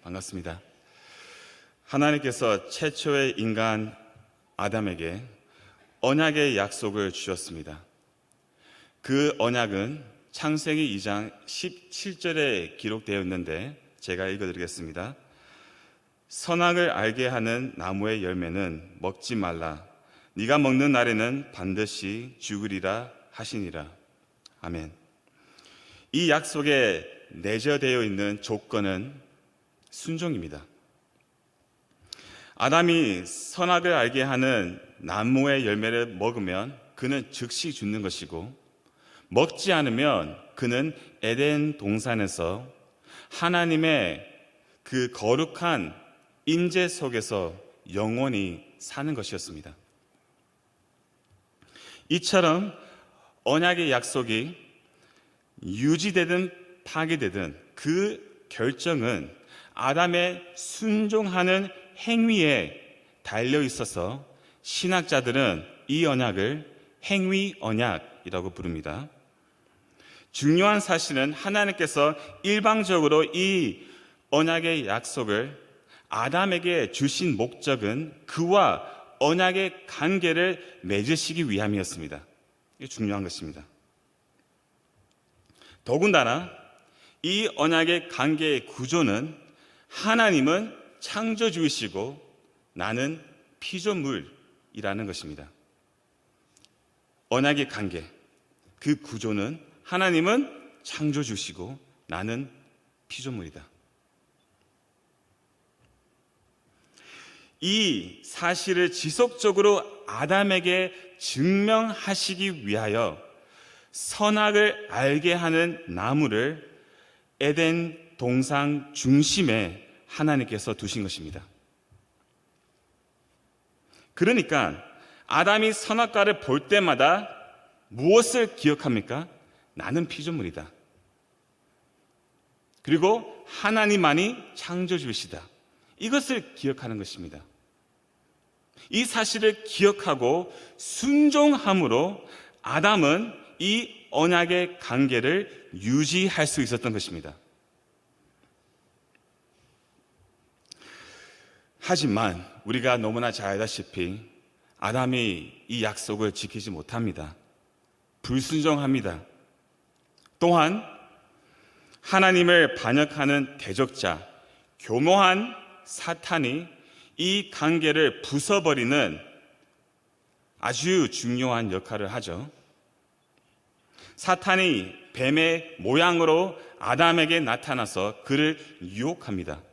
반갑습니다. 하나님께서 최초의 인간 아담에게 언약의 약속을 주셨습니다. 그 언약은 창세기 2장 17절에 기록되어 있는데 제가 읽어드리겠습니다. 선악을 알게 하는 나무의 열매는 먹지 말라. 네가 먹는 날에는 반드시 죽으리라 하시니라. 아멘. 이 약속에 내재되어 있는 조건은 순종입니다. 아담이 선악을 알게 하는 나무의 열매를 먹으면 그는 즉시 죽는 것이고, 먹지 않으면 그는 에덴 동산에서 하나님의 그 거룩한 임재 속에서 영원히 사는 것이었습니다. 이처럼 언약의 약속이 유지되든 파괴되든 그 결정은 아담의 순종하는 행위에 달려 있어서 신학자들은 이 언약을 행위 언약이라고 부릅니다. 중요한 사실은 하나님께서 일방적으로 이 언약의 약속을 아담에게 주신 목적은 그와 언약의 관계를 맺으시기 위함이었습니다. 이게 중요한 것입니다. 더군다나 이 언약의 관계의 구조는 하나님은 창조주이시고 나는 피조물이라는 것입니다. 언약의 관계, 그 구조는 하나님은 창조주시고 나는 피조물이다. 이 사실을 지속적으로 아담에게 증명하시기 위하여 선악을 알게 하는 나무를 에덴 동산 중심에 하나님께서 두신 것입니다. 그러니까 아담이 선악과를 볼 때마다 무엇을 기억합니까? 나는 피조물이다. 그리고 하나님만이 창조주이시다. 이것을 기억하는 것입니다. 이 사실을 기억하고 순종함으로 아담은 이 언약의 관계를 유지할 수 있었던 것입니다. 하지만 우리가 너무나 잘 알다시피 아담이 이 약속을 지키지 못합니다. 불순종합니다. 또한 하나님을 반역하는 대적자, 교묘한 사탄이 이 관계를 부숴버리는 아주 중요한 역할을 하죠. 사탄이 뱀의 모양으로 아담에게 나타나서 그를 유혹합니다.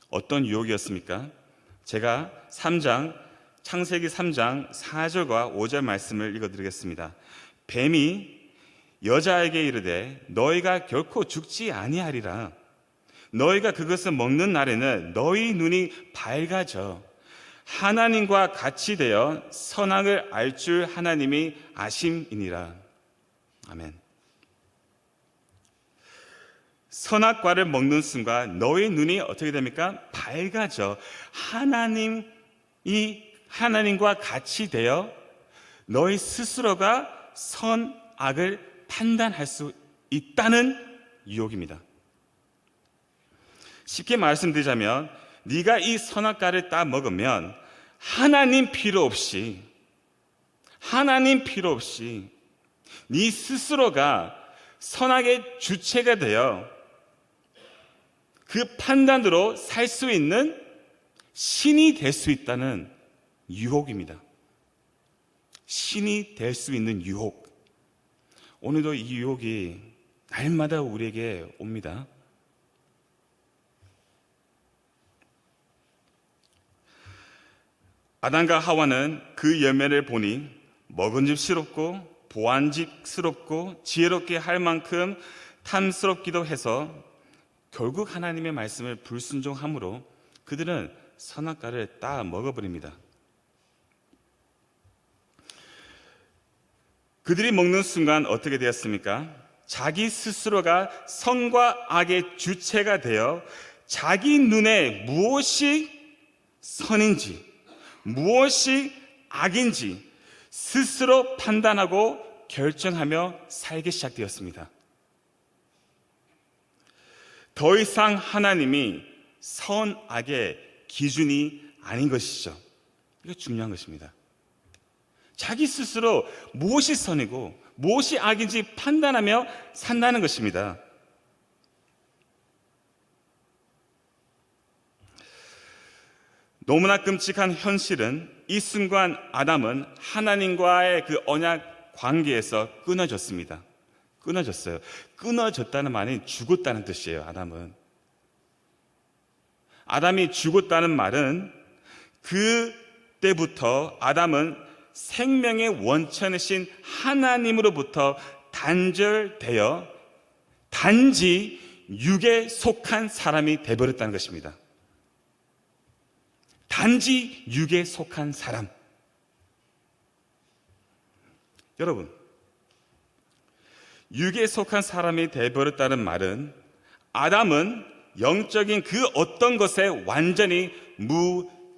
어떤 유혹이었습니까? 제가 창세기 3장 4절과 5절 말씀을 읽어드리겠습니다. 뱀이 여자에게 이르되 너희가 결코 죽지 아니하리라. 너희가 그것을 먹는 날에는 너희 눈이 밝아져 하나님과 같이 되어 선악을 알 줄 하나님이 아심이니라. 아멘. 선악과를 먹는 순간 너희 눈이 어떻게 됩니까? 밝아져 하나님과 같이 되어 너희 스스로가 선악을 판단할 수 있다는 유혹입니다. 쉽게 말씀드리자면 네가 이 선악과를 따 먹으면 하나님 필요 없이 네 스스로가 선악의 주체가 되어 그 판단으로 살 수 있는 신이 될 수 있다는 유혹입니다. 신이 될 수 있는 유혹. 오늘도 이 유혹이 날마다 우리에게 옵니다. 아담과 하와는 그 열매를 보니 먹음직스럽고 보안직스럽고 지혜롭게 할 만큼 탐스럽기도 해서 결국 하나님의 말씀을 불순종함으로 그들은 선악과를 따 먹어버립니다. 그들이 먹는 순간 어떻게 되었습니까? 자기 스스로가 선과 악의 주체가 되어 자기 눈에 무엇이 선인지 무엇이 악인지 스스로 판단하고 결정하며 살기 시작되었습니다. 더 이상 하나님이 선악의 기준이 아닌 것이죠. 이게 중요한 것입니다. 자기 스스로 무엇이 선이고 무엇이 악인지 판단하며 산다는 것입니다. 너무나 끔찍한 현실은 이 순간 아담은 하나님과의 그 언약 관계에서 끊어졌습니다. 끊어졌어요. 끊어졌다는 말은 죽었다는 뜻이에요. 아담이 죽었다는 말은 그때부터 아담은 생명의 원천이신 하나님으로부터 단절되어 단지 육에 속한 사람이 되어버렸다는 것입니다. 단지 육에 속한 사람. 여러분, 육에 속한 사람이 되어버렸다는 말은 아담은 영적인 그 어떤 것에 완전히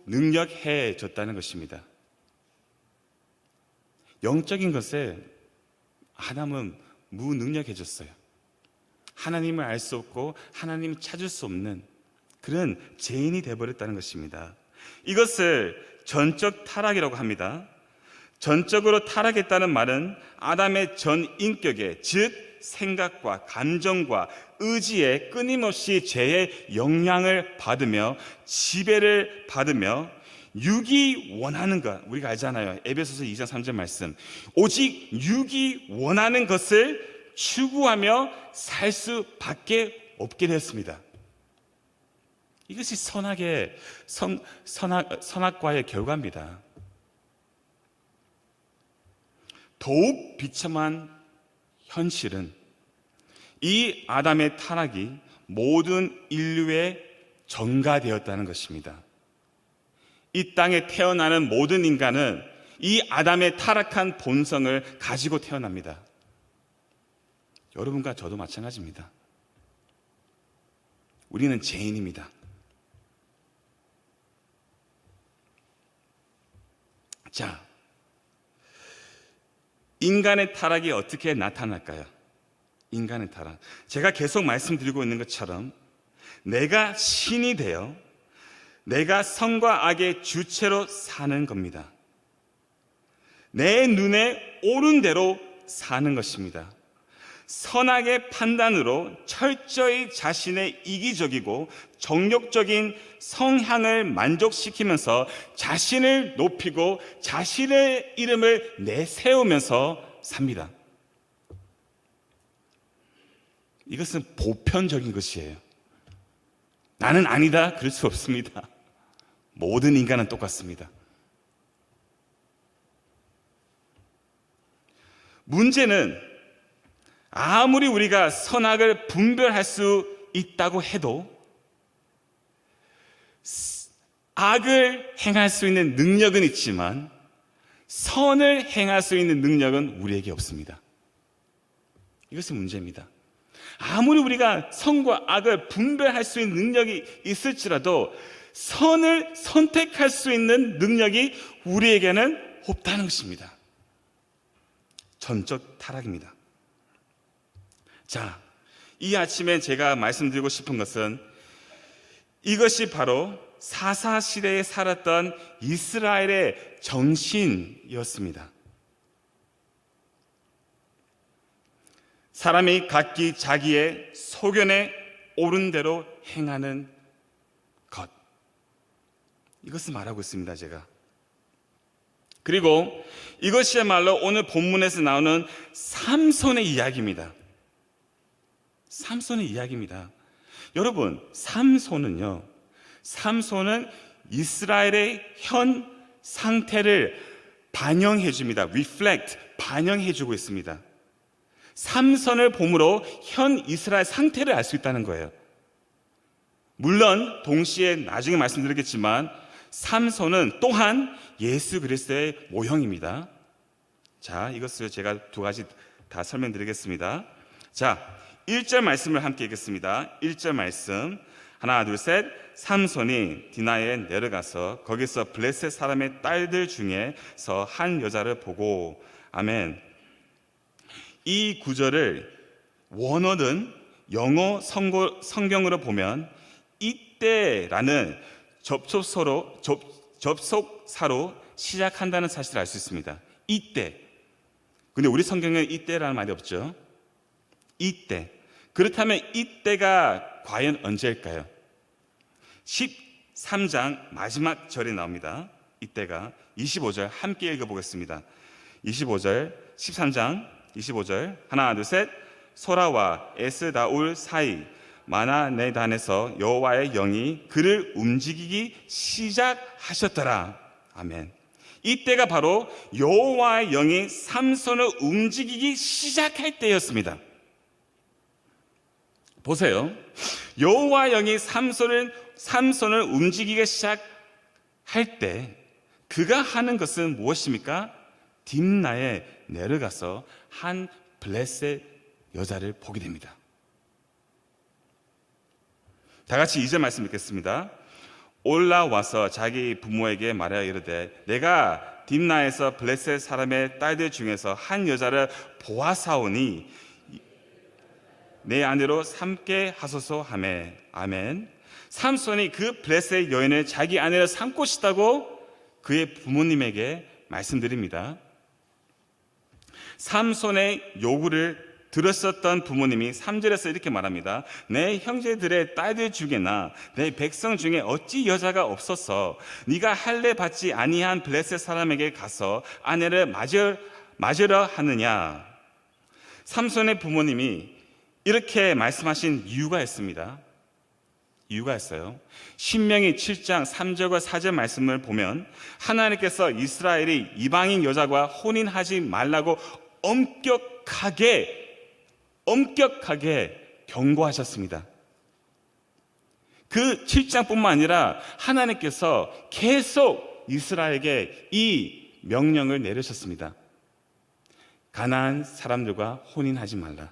무능력해졌다는 것입니다. 영적인 것에 아담은 무능력해졌어요. 하나님을 알 수 없고 하나님을 찾을 수 없는 그런 죄인이 되어버렸다는 것입니다. 이것을 전적 타락이라고 합니다. 전적으로 타락했다는 말은 아담의 전 인격에, 즉 생각과 감정과 의지에 끊임없이 죄의 영향을 받으며 지배를 받으며 육이 원하는 것, 우리가 알잖아요. 에베소서 2장 3절 말씀. 오직 육이 원하는 것을 추구하며 살 수밖에 없게 되었습니다. 이것이 선악과의 결과입니다. 더욱 비참한 현실은 이 아담의 타락이 모든 인류에 전가되었다는 것입니다. 이 땅에 태어나는 모든 인간은 이 아담의 타락한 본성을 가지고 태어납니다. 여러분과 저도 마찬가지입니다. 우리는 죄인입니다. 자, 인간의 타락이 어떻게 나타날까요? 인간의 타락. 제가 계속 말씀드리고 있는 것처럼 내가 신이 되어 내가 선과 악의 주체로 사는 겁니다. 내 눈에 옳은 대로 사는 것입니다. 선악의 판단으로 철저히 자신의 이기적이고 정욕적인 성향을 만족시키면서 자신을 높이고 자신의 이름을 내세우면서 삽니다. 이것은 보편적인 것이에요. 나는 아니다, 그럴 수 없습니다. 모든 인간은 똑같습니다. 문제는 아무리 우리가 선악을 분별할 수 있다고 해도 악을 행할 수 있는 능력은 있지만 선을 행할 수 있는 능력은 우리에게 없습니다. 이것이 문제입니다. 아무리 우리가 선과 악을 분별할 수 있는 능력이 있을지라도 선을 선택할 수 있는 능력이 우리에게는 없다는 것입니다. 전적 타락입니다. 자, 이 아침에 제가 말씀드리고 싶은 것은 이것이 바로 사사시대에 살았던 이스라엘의 정신이었습니다. 사람이 각기 자기의 소견에 옳은 대로 행하는 것, 이것을 말하고 있습니다. 제가. 그리고 이것이야말로 오늘 본문에서 나오는 삼손의 이야기입니다. 삼손의 이야기입니다. 여러분, 삼손은 이스라엘의 현 상태를 반영해 줍니다. reflect, 반영해 주고 있습니다. 삼손을 봄으로 현 이스라엘 상태를 알 수 있다는 거예요. 물론 동시에 나중에 말씀드리겠지만 삼손은 또한 예수 그리스도의 모형입니다. 자, 이것을 제가 두 가지 다 설명드리겠습니다. 자, 1절 말씀을 함께 읽겠습니다. 1절 말씀, 하나 둘 셋. 삼손이 디나에 내려가서 거기서 블레셋 사람의 딸들 중에서 한 여자를 보고, 아멘. 이 구절을 원어는 영어 성경으로 보면 이때라는 접속사로 시작한다는 사실을 알 수 있습니다. 이때. 근데 우리 성경에 이때라는 말이 없죠. 이때. 그렇다면 이때가 과연 언제일까요? 13장 마지막 절에 나옵니다. 이때가 25절 함께 읽어보겠습니다. 25절 13장 25절 하나 둘 셋. 소라와 에스다울 사이 마나네단에서 여호와의 영이 그를 움직이기 시작하셨더라. 아멘. 이때가 바로 여호와의 영이 삼손을 움직이기 시작할 때였습니다. 보세요. 여호와의 영이 삼손을 움직이기 시작할 때 그가 하는 것은 무엇입니까? 딥나에 내려가서 한 블레셋 여자를 보게 됩니다. 다 같이 2절 말씀 읽겠습니다. 올라와서 자기 부모에게 말하여 이르되 내가 딥나에서 블레셋 사람의 딸들 중에서 한 여자를 보아사오니 내 아내로 삼게 하소서 하매. 아멘. 삼손이 그 블레셋 여인을 자기 아내로 삼고 싶다고 그의 부모님에게 말씀드립니다. 삼손의 요구를 들었었던 부모님이 3절에서 이렇게 말합니다. 내 형제들의 딸들 중에나 내 백성 중에 어찌 여자가 없어서 네가 할례 받지 아니한 블레셋 사람에게 가서 아내를 맞으려 하느냐. 삼손의 부모님이 이렇게 말씀하신 이유가 있습니다. 이유가 있어요. 신명기 7장 3절과 4절 말씀을 보면 하나님께서 이스라엘이 이방인 여자와 혼인하지 말라고 엄격하게 경고하셨습니다. 그 7장뿐만 아니라 하나님께서 계속 이스라엘에게 이 명령을 내리셨습니다. 가나안 사람들과 혼인하지 말라.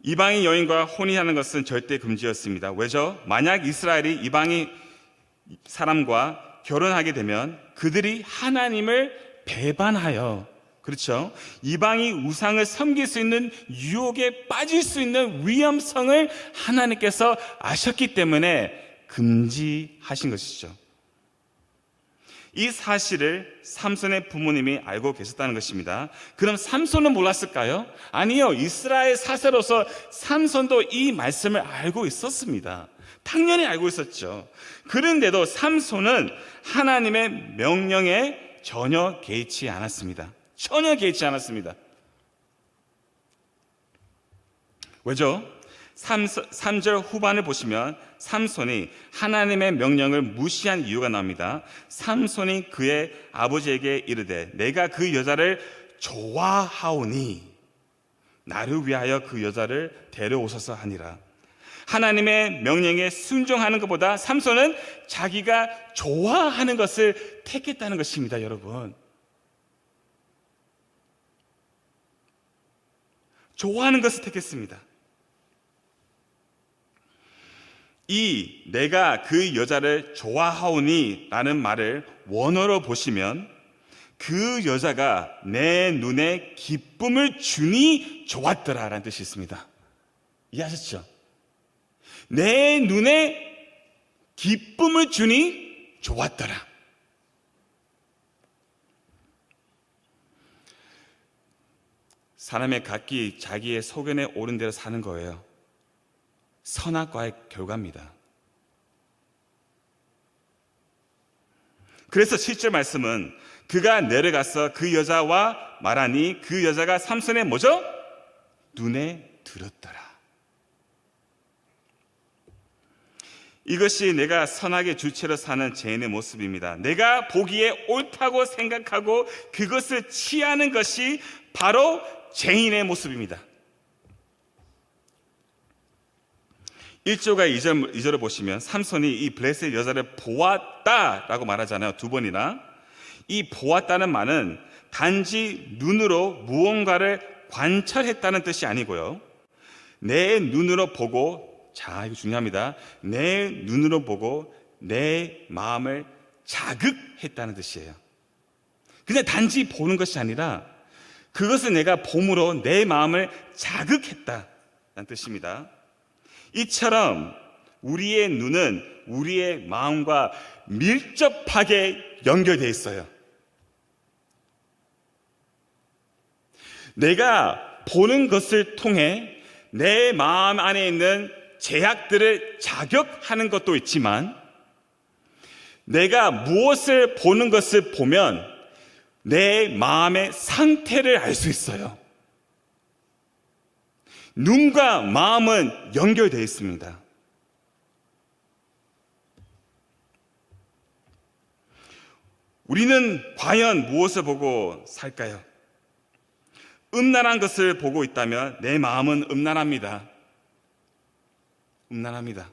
이방인 여인과 혼인하는 것은 절대 금지였습니다. 왜죠? 만약 이스라엘이 이방인 사람과 결혼하게 되면 그들이 하나님을 배반하여, 그렇죠? 이방인 우상을 섬길 수 있는 유혹에 빠질 수 있는 위험성을 하나님께서 아셨기 때문에 금지하신 것이죠. 이 사실을 삼손의 부모님이 알고 계셨다는 것입니다. 그럼 삼손은 몰랐을까요? 아니요. 이스라엘 사세로서 삼손도 이 말씀을 알고 있었습니다. 당연히 알고 있었죠. 그런데도 삼손은 하나님의 명령에 전혀 개의치 않았습니다. 전혀 개의치 않았습니다. 왜죠? 3절 후반을 보시면 삼손이 하나님의 명령을 무시한 이유가 나옵니다. 삼손이 그의 아버지에게 이르되 내가 그 여자를 좋아하오니 나를 위하여 그 여자를 데려오소서 하니라. 하나님의 명령에 순종하는 것보다 삼손은 자기가 좋아하는 것을 택했다는 것입니다. 여러분, 좋아하는 것을 택했습니다. 이 내가 그 여자를 좋아하오니 라는 말을 원어로 보시면 그 여자가 내 눈에 기쁨을 주니 좋았더라 라는 뜻이 있습니다. 이해하셨죠? 내 눈에 기쁨을 주니 좋았더라. 사람의 각기 자기의 소견에 오른 대로 사는 거예요. 선악과의 결과입니다. 그래서 7절 말씀은 그가 내려가서 그 여자와 말하니 그 여자가 삼손의 뭐죠? 눈에 들었더라. 이것이 내가 선악의 주체로 사는 죄인의 모습입니다. 내가 보기에 옳다고 생각하고 그것을 취하는 것이 바로 죄인의 모습입니다. 1절과 2절을 보시면 삼손이 이 블레셋 여자를 보았다라고 말하잖아요. 두 번이나. 이 보았다는 말은 단지 눈으로 무언가를 관찰했다는 뜻이 아니고요. 내 눈으로 보고, 자, 이거 중요합니다. 내 눈으로 보고 내 마음을 자극했다는 뜻이에요. 그냥 단지 보는 것이 아니라 그것을 내가 봄으로 내 마음을 자극했다는 뜻입니다. 이처럼 우리의 눈은 우리의 마음과 밀접하게 연결되어 있어요. 내가 보는 것을 통해 내 마음 안에 있는 제약들을 자극하는 것도 있지만, 내가 무엇을 보는 것을 보면 내 마음의 상태를 알 수 있어요. 눈과 마음은 연결되어 있습니다. 우리는 과연 무엇을 보고 살까요? 음란한 것을 보고 있다면 내 마음은 음란합니다. 음란합니다.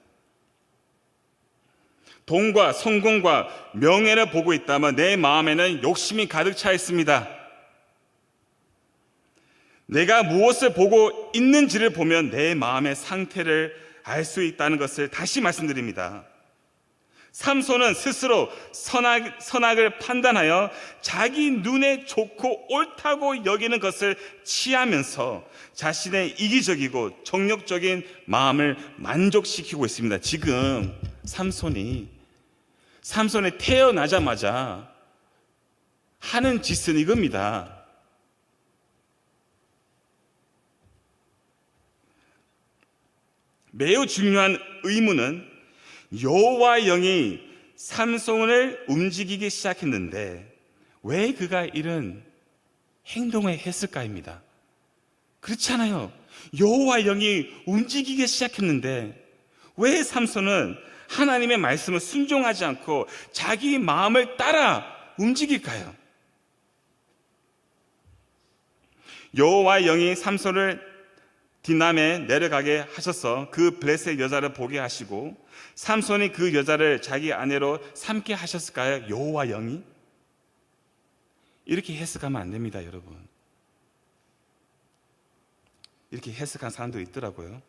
돈과 성공과 명예를 보고 있다면 내 마음에는 욕심이 가득 차 있습니다. 내가 무엇을 보고 있는지를 보면 내 마음의 상태를 알 수 있다는 것을 다시 말씀드립니다. 삼손은 스스로 선악을 판단하여 자기 눈에 좋고 옳다고 여기는 것을 취하면서 자신의 이기적이고 정욕적인 마음을 만족시키고 있습니다. 지금 삼손이 태어나자마자 하는 짓은 이겁니다. 매우 중요한 의문은 여호와의 영이 삼손을 움직이기 시작했는데 왜 그가 이런 행동을 했을까입니다. 그렇잖아요. 여호와의 영이 움직이기 시작했는데 왜 삼손은 하나님의 말씀을 순종하지 않고 자기 마음을 따라 움직일까요? 여호와의 영이 삼손을 디남에 내려가게 하셔서 그 블레셋 여자를 보게 하시고 삼손이 그 여자를 자기 아내로 삼게 하셨을까요? 여호와 영이? 이렇게 해석하면 안 됩니다, 여러분. 이렇게 해석한 사람도 있더라고요.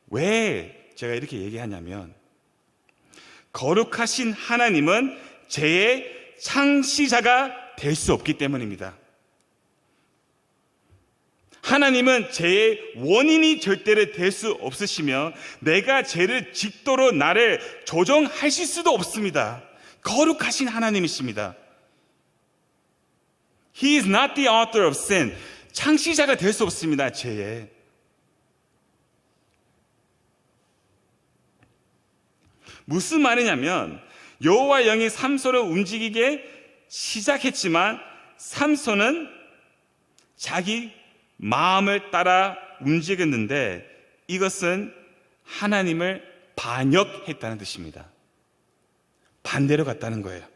왜 제가 이렇게 얘기하냐면, 거룩하신 하나님은 죄의 창시자가 될 수 없기 때문입니다. 하나님은 죄의 원인이 절대로 될 수 없으시며 내가 죄를 짓도록 나를 조정하실 수도 없습니다. 거룩하신 하나님이십니다. He is not the author of sin. 창시자가 될 수 없습니다, 죄의. 무슨 말이냐면 여호와의 영이 삼손을 움직이게 시작했지만 삼손은 자기 마음을 따라 움직였는데 이것은 하나님을 반역했다는 뜻입니다. 반대로 갔다는 거예요.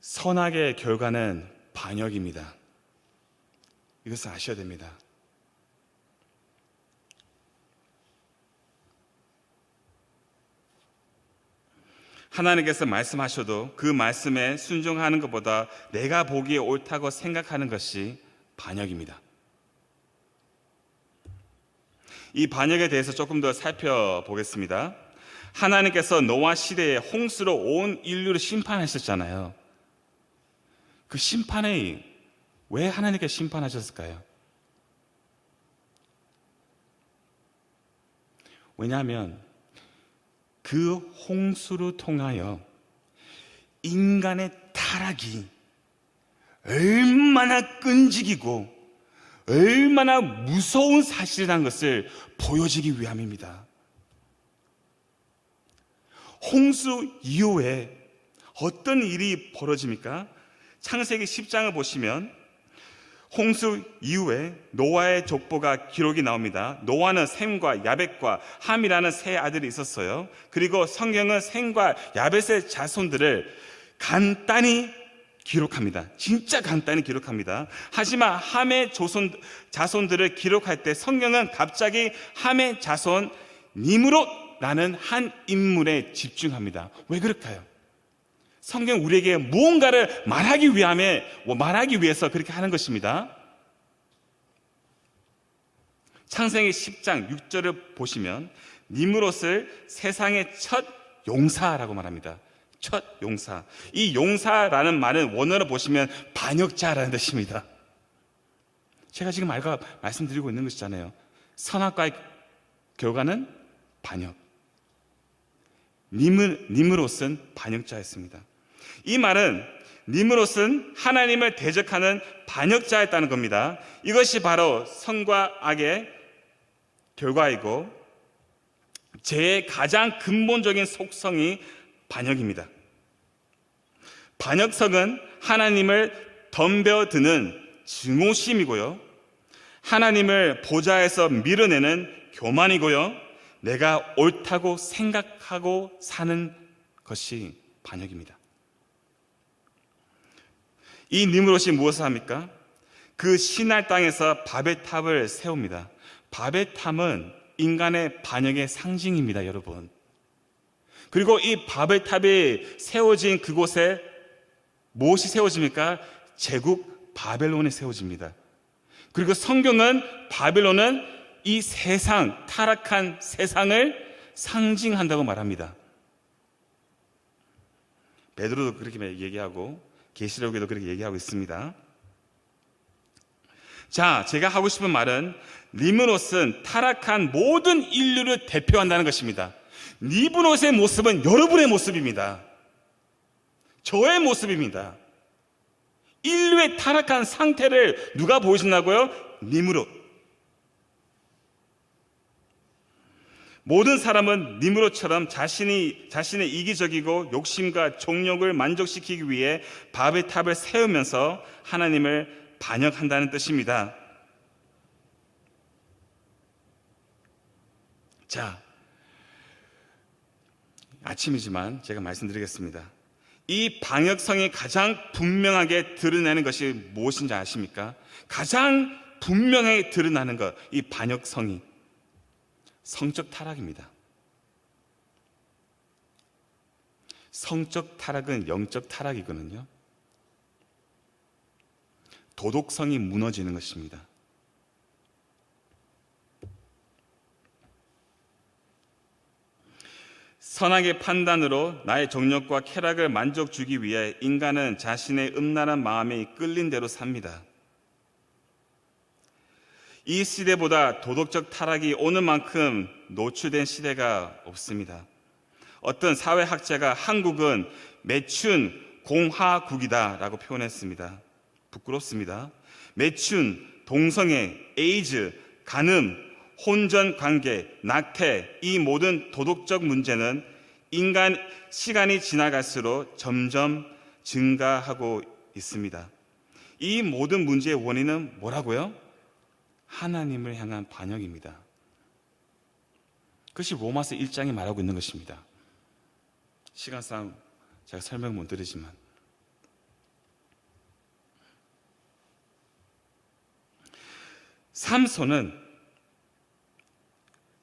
선악의 결과는 반역입니다. 이것을 아셔야 됩니다. 하나님께서 말씀하셔도 그 말씀에 순종하는 것보다 내가 보기에 옳다고 생각하는 것이 반역입니다. 이 반역에 대해서 조금 더 살펴보겠습니다. 하나님께서 노아 시대에 홍수로 온 인류를 심판하셨잖아요. 그 심판에 왜 하나님께서 심판하셨을까요? 왜냐하면 그 홍수를 통하여 인간의 타락이 얼마나 끈질기고 얼마나 무서운 사실이라는 것을 보여주기 위함입니다. 홍수 이후에 어떤 일이 벌어집니까? 창세기 10장을 보시면 홍수 이후에 노아의 족보가 기록이 나옵니다. 노아는 셈과 야벳과 함이라는 세 아들이 있었어요. 그리고 성경은 셈과 야벳의 자손들을 간단히 기록합니다. 진짜 간단히 기록합니다. 하지만 함의 자손들을 기록할 때 성경은 갑자기 함의 자손 니므롯라는 한 인물에 집중합니다. 왜 그럴까요? 성경 우리에게 무언가를 말하기 위해서 그렇게 하는 것입니다. 창세기 10장 6절을 보시면 니므롯을 세상의 첫 용사라고 말합니다. 첫 용사. 이 용사라는 말은 원어로 보시면 반역자라는 뜻입니다. 제가 지금 말씀드리고 있는 것이잖아요. 선악과의 결과는 반역. 니므롯은 반역자였습니다. 이 말은 니므롯은 하나님을 대적하는 반역자였다는 겁니다. 이것이 바로 선과 악의 결과이고 죄의 가장 근본적인 속성이 반역입니다. 반역성은 하나님을 덤벼드는 증오심이고요, 하나님을 보좌에서 밀어내는 교만이고요, 내가 옳다고 생각하고 사는 것이 반역입니다. 이 니므롯이 무엇을 합니까? 그 시날 땅에서 바벨 탑을 세웁니다. 바벨 탑은 인간의 반역의 상징입니다, 여러분. 그리고 이 바벨 탑이 세워진 그곳에 무엇이 세워집니까? 제국 바벨론이 세워집니다. 그리고 성경은 바벨론은 이 세상, 타락한 세상을 상징한다고 말합니다. 베드로도 그렇게 얘기하고 계시록에도 그렇게 얘기하고 있습니다. 자, 제가 하고 싶은 말은 니므롯은 타락한 모든 인류를 대표한다는 것입니다. 니므롯의 모습은 여러분의 모습입니다. 저의 모습입니다. 인류의 타락한 상태를 누가 보여준다고요? 니므롯. 모든 사람은 니므롯처럼 자신의 이기적이고 욕심과 정욕을 만족시키기 위해 바벨 탑을 세우면서 하나님을 반역한다는 뜻입니다. 자, 아침이지만 제가 말씀드리겠습니다. 이 반역성이 가장 분명하게 드러내는 것이 무엇인지 아십니까? 가장 분명하게 드러나는 것, 이 반역성이 성적 타락입니다. 성적 타락은 영적 타락이거든요. 도덕성이 무너지는 것입니다. 선악의 판단으로 나의 정욕과 쾌락을 만족 주기 위해 인간은 자신의 음란한 마음에 끌린 대로 삽니다. 이 시대보다 도덕적 타락이 오는 만큼 노출된 시대가 없습니다. 어떤 사회학자가 한국은 매춘 공화국이다라고 표현했습니다. 부끄럽습니다. 매춘, 동성애, 에이즈, 간음, 혼전관계, 낙태, 이 모든 도덕적 문제는 인간 시간이 지나갈수록 점점 증가하고 있습니다. 이 모든 문제의 원인은 뭐라고요? 하나님을 향한 반역입니다. 그것이 로마서 1장이 말하고 있는 것입니다. 시간상 제가 설명 못 드리지만 삼손은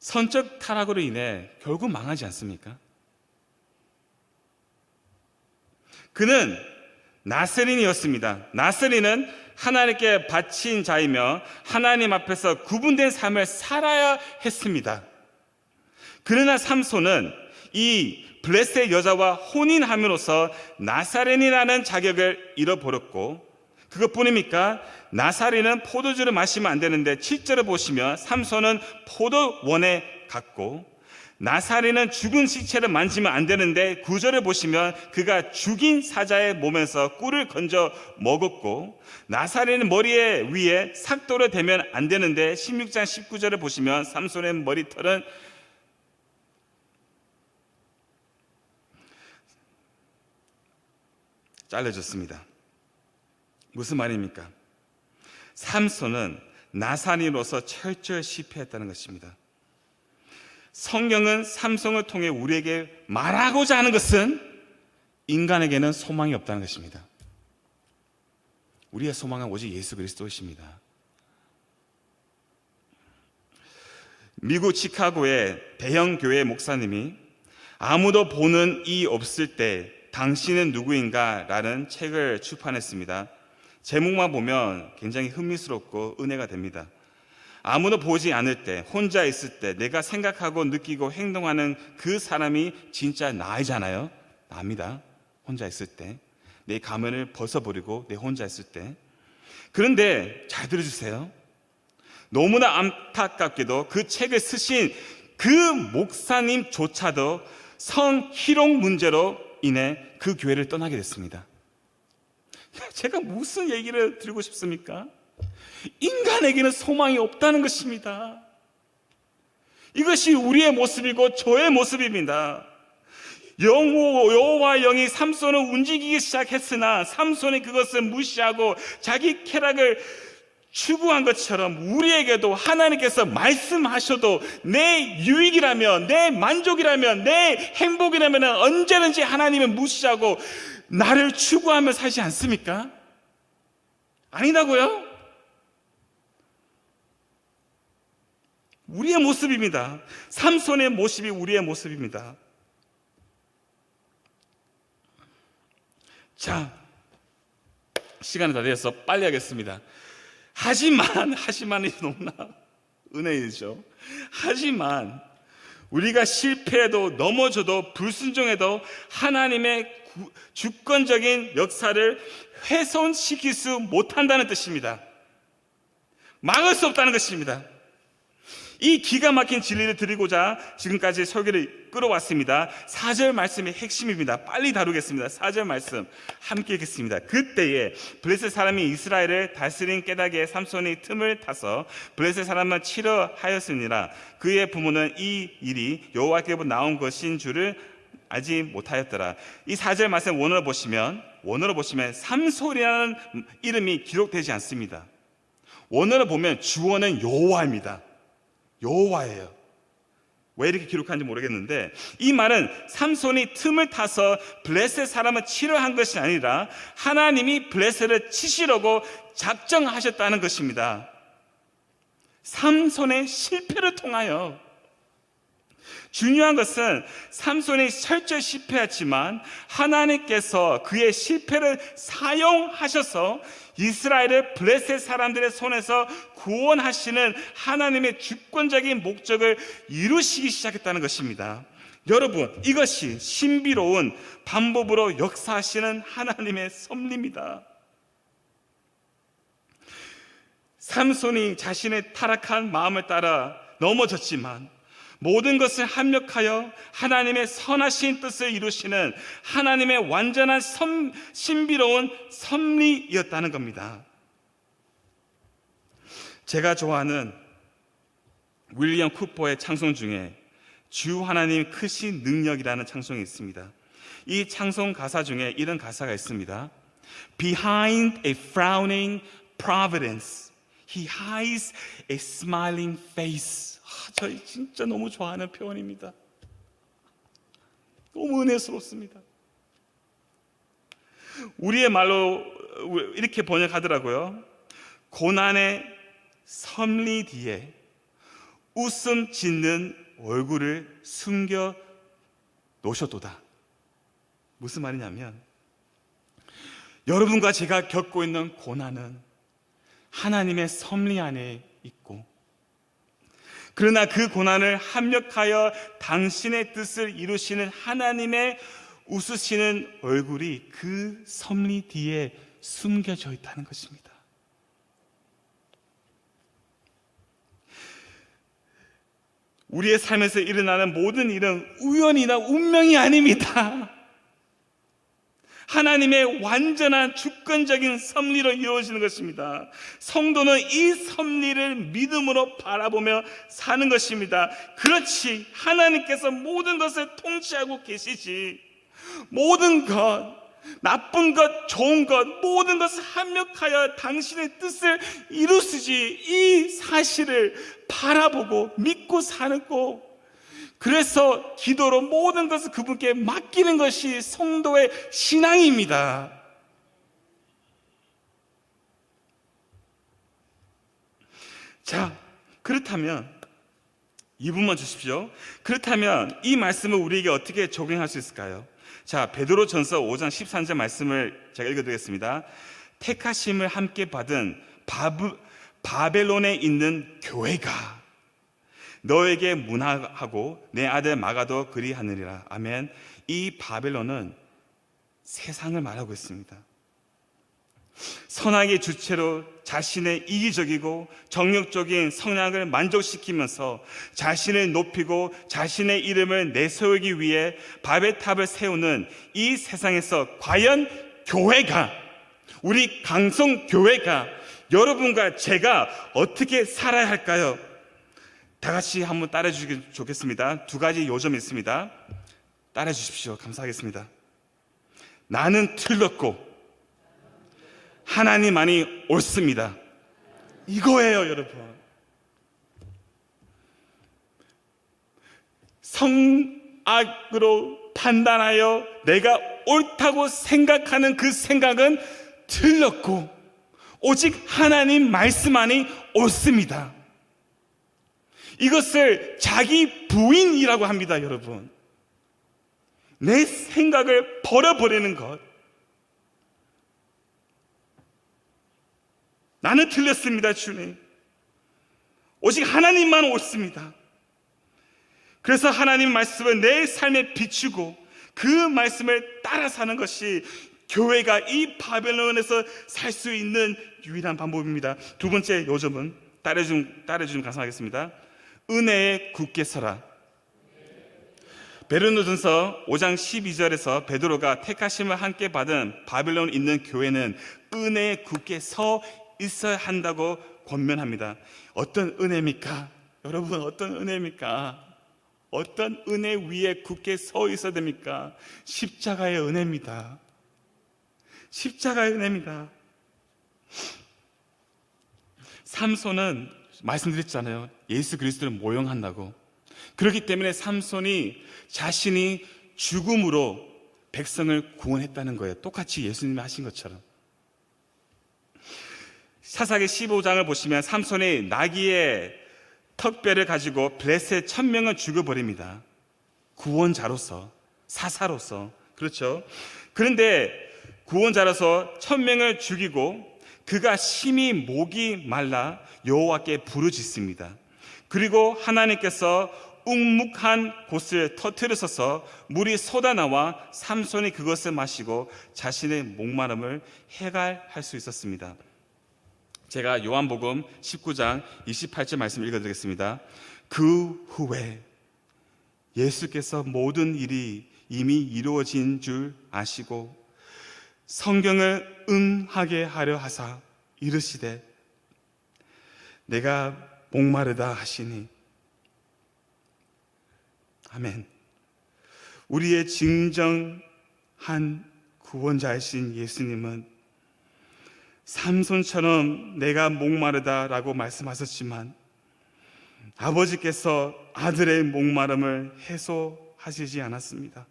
선적 타락으로 인해 결국 망하지 않습니까? 그는 나세린이었습니다. 나세린은 하나님께 바친 자이며 하나님 앞에서 구분된 삶을 살아야 했습니다. 그러나 삼손은 이 블레셋 여자와 혼인함으로써 나사렛이라는 자격을 잃어버렸고, 그것뿐입니까? 나사렛은 포도주를 마시면 안 되는데 7절을 보시면 삼손은 포도원에 갔고, 나사렛은 죽은 시체를 만지면 안 되는데 9절을 보시면 그가 죽인 사자의 몸에서 꿀을 건져 먹었고, 나사렛은 머리에 위에 삭도를 대면 안 되는데 16장 19절을 보시면 삼손의 머리털은 잘라졌습니다. 무슨 말입니까? 삼손은 나사렛으로서 철저히 실패했다는 것입니다. 성경은 삼손을 통해 우리에게 말하고자 하는 것은 인간에게는 소망이 없다는 것입니다. 우리의 소망은 오직 예수 그리스도이십니다. 미국 시카고의 대형 교회 목사님이 아무도 보는 이 없을 때 당신은 누구인가? 라는 책을 출판했습니다. 제목만 보면 굉장히 흥미스럽고 은혜가 됩니다. 아무도 보지 않을 때, 혼자 있을 때 내가 생각하고 느끼고 행동하는 그 사람이 진짜 나이잖아요. 나입니다. 혼자 있을 때, 내 가면을 벗어버리고 내 혼자 있을 때. 그런데 잘 들어주세요. 너무나 안타깝게도 그 책을 쓰신 그 목사님조차도 성희롱 문제로 인해 그 교회를 떠나게 됐습니다. 제가 무슨 얘기를 드리고 싶습니까? 인간에게는 소망이 없다는 것입니다. 이것이 우리의 모습이고 저의 모습입니다. 여호와의 영이 삼손을 움직이기 시작했으나 삼손이 그것을 무시하고 자기 쾌락을 추구한 것처럼 우리에게도 하나님께서 말씀하셔도 내 유익이라면, 내 만족이라면, 내 행복이라면 언제든지 하나님을 무시하고 나를 추구하며 살지 않습니까? 아니다고요? 우리의 모습입니다. 삼손의 모습이 우리의 모습입니다. 자, 시간이 다 되어서 빨리 하겠습니다. 하지만이 너무나 은혜이죠. 하지만 우리가 실패해도 넘어져도 불순종해도 하나님의 주권적인 역사를 훼손시킬 수 못한다는 뜻입니다. 막을 수 없다는 것입니다. 이 기가 막힌 진리를 드리고자 지금까지 설교를 끌어왔습니다. 4절 말씀의 핵심입니다. 빨리 다루겠습니다. 4절 말씀 함께 읽겠습니다. 그때에 블레셋 사람이 이스라엘을 다스린 깨닫기에 삼손이 틈을 타서 블레셋 사람을 치려 하였으니라. 그의 부모는 이 일이 여호와께로부터 나온 것인 줄을 알지 못하였더라. 이 4절 말씀 원어로 보시면 삼손이라는 이름이 기록되지 않습니다. 원어로 보면 주어는 여호와입니다. 여호와예요. 왜 이렇게 기록하는지 모르겠는데 이 말은 삼손이 틈을 타서 블레셋 사람을 치려 한 것이 아니라 하나님이 블레셋을 치시려고 작정하셨다는 것입니다. 삼손의 실패를 통하여, 중요한 것은 삼손이 철저히 실패했지만 하나님께서 그의 실패를 사용하셔서 이스라엘을 블레셋 사람들의 손에서 구원하시는 하나님의 주권적인 목적을 이루시기 시작했다는 것입니다. 여러분, 이것이 신비로운 방법으로 역사하시는 하나님의 섭리입니다. 삼손이 자신의 타락한 마음을 따라 넘어졌지만 모든 것을 합력하여 하나님의 선하신 뜻을 이루시는 하나님의 완전한 신비로운 섭리였다는 겁니다. 제가 좋아하는 윌리엄 쿠퍼의 찬송 중에 주 하나님 크신 능력이라는 찬송이 있습니다. 이 찬송 가사 중에 이런 가사가 있습니다. Behind a frowning providence, He hides a smiling face. 저희 진짜 너무 좋아하는 표현입니다. 너무 은혜스럽습니다. 우리의 말로 이렇게 번역하더라고요. 고난의 섭리 뒤에 웃음 짓는 얼굴을 숨겨 놓으셨도다. 무슨 말이냐면 여러분과 제가 겪고 있는 고난은 하나님의 섭리 안에 있고, 그러나 그 고난을 합력하여 당신의 뜻을 이루시는 하나님의 웃으시는 얼굴이 그 섭리 뒤에 숨겨져 있다는 것입니다. 우리의 삶에서 일어나는 모든 일은 우연이나 운명이 아닙니다. 하나님의 완전한 주권적인 섭리로 이루어지는 것입니다. 성도는 이 섭리를 믿음으로 바라보며 사는 것입니다. 그렇지, 하나님께서 모든 것을 통치하고 계시지. 모든 것, 나쁜 것, 좋은 것, 모든 것을 합력하여 당신의 뜻을 이루시지. 이 사실을 바라보고 믿고 사는 거, 그래서 기도로 모든 것을 그분께 맡기는 것이 성도의 신앙입니다. 자, 그렇다면 이 부분만 주십시오. 그렇다면 이 말씀을 우리에게 어떻게 적용할 수 있을까요? 자, 베드로전서 5장 13절 말씀을 제가 읽어드리겠습니다. 택하심을 함께 받은 바벨론에 있는 교회가 너에게 문화하고 내 아들 마가도 그리하느니라. 아멘. 이 바벨론은 세상을 말하고 있습니다. 선악의 주체로 자신의 이기적이고 정욕적인 성향을 만족시키면서 자신을 높이고 자신의 이름을 내세우기 위해 바벨탑을 세우는 이 세상에서 과연 교회가, 우리 강성교회가 여러분과 제가 어떻게 살아야 할까요? 다 같이 한번 따라해 주시기 좋겠습니다. 두 가지 요점이 있습니다. 따라해 주십시오. 감사하겠습니다. 나는 틀렸고 하나님만이 옳습니다. 이거예요, 여러분. 성악으로 판단하여 내가 옳다고 생각하는 그 생각은 틀렸고 오직 하나님 말씀만이 옳습니다. 이것을 자기 부인이라고 합니다, 여러분. 내 생각을 버려버리는 것. 나는 틀렸습니다, 주님. 오직 하나님만 옳습니다. 그래서 하나님 말씀을 내 삶에 비추고 그 말씀을 따라 사는 것이 교회가 이 바벨론에서 살 수 있는 유일한 방법입니다. 두 번째 요점은 따라해주면 감사하겠습니다. 은혜에 굳게 서라. 베드로전서 5장 12절에서 베드로가 택하심을 함께 받은 바벨론에 있는 교회는 은혜에 굳게 서 있어야 한다고 권면합니다. 어떤 은혜입니까? 여러분, 어떤 은혜입니까? 어떤 은혜 위에 굳게 서 있어야 됩니까? 십자가의 은혜입니다. 십자가의 은혜입니다. 삼손은 말씀드렸잖아요. 예수 그리스도를 모형한다고. 그렇기 때문에 삼손이 자신이 죽음으로 백성을 구원했다는 거예요. 똑같이 예수님이 하신 것처럼. 사사기 15장을 보시면 삼손이 나귀의 턱뼈를 가지고 블레셋 1000명을 죽여버립니다. 구원자로서, 사사로서. 그렇죠. 그런데 구원자로서 1000명을 죽이고 그가 심히 목이 말라 여호와께 부르짖습니다. 그리고 하나님께서 웅묵한 곳을 터뜨리셔서 물이 쏟아나와 삼손이 그것을 마시고 자신의 목마름을 해갈할 수 있었습니다. 제가 요한복음 19장 28절 말씀 읽어드리겠습니다. 그 후에 예수께서 모든 일이 이미 이루어진 줄 아시고 성경을 응하게 하려 하사 이르시되 내가 목마르다 하시니. 아멘. 우리의 진정한 구원자이신 예수님은 삼손처럼 내가 목마르다라고 말씀하셨지만 아버지께서 아들의 목마름을 해소하시지 않았습니다.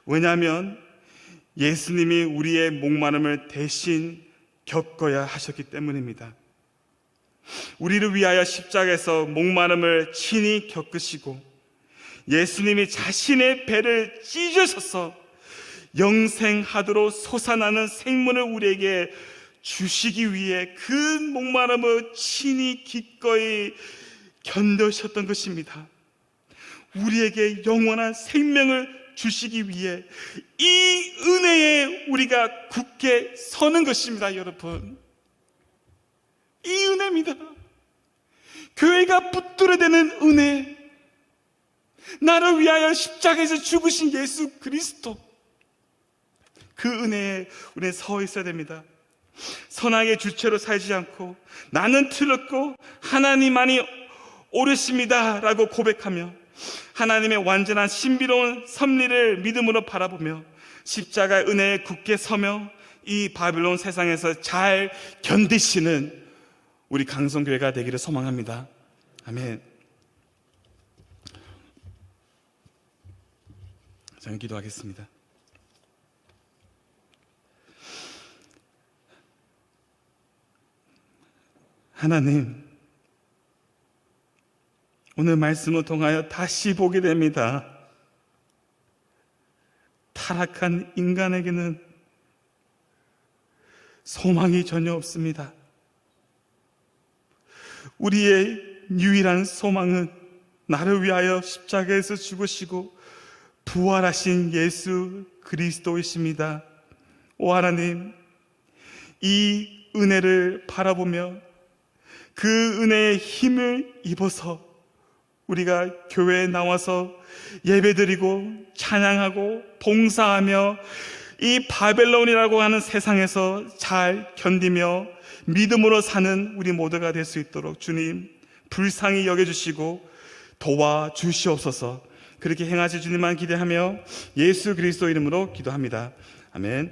왜냐하면 예수님이 우리의 목마름을 대신 겪어야 하셨기 때문입니다. 우리를 위하여 십자가에서 목마름을 친히 겪으시고 예수님이 자신의 배를 찢으셔서 영생하도록 솟아나는 생명을 우리에게 주시기 위해 그 목마름을 친히 기꺼이 견뎌셨던 것입니다. 우리에게 영원한 생명을 주시기 위해 이 은혜에 우리가 굳게 서는 것입니다, 여러분. 이 은혜입니다. 교회가 붙들어대는 은혜, 나를 위하여 십자가에서 죽으신 예수 그리스도, 그 은혜에 우리는 서 있어야 됩니다. 선악의 주체로 살지 않고 나는 틀렸고 하나님만이 옳으십니다 라고 고백하며 하나님의 완전한 신비로운 섭리를 믿음으로 바라보며 십자가의 은혜에 굳게 서며 이 바빌론 세상에서 잘 견디시는 우리 강성교회가 되기를 소망합니다. 아멘. 저는 기도하겠습니다. 하나님, 오늘 말씀을 통하여 다시 보게 됩니다. 타락한 인간에게는 소망이 전혀 없습니다. 우리의 유일한 소망은 나를 위하여 십자가에서 죽으시고 부활하신 예수 그리스도이십니다. 오 하나님, 이 은혜를 바라보며 그 은혜의 힘을 입어서 우리가 교회에 나와서 예배드리고 찬양하고 봉사하며 이 바벨론이라고 하는 세상에서 잘 견디며 믿음으로 사는 우리 모두가 될 수 있도록 주님 불쌍히 여겨주시고 도와주시옵소서. 그렇게 행하실 주님만 기대하며 예수 그리스도 이름으로 기도합니다. 아멘.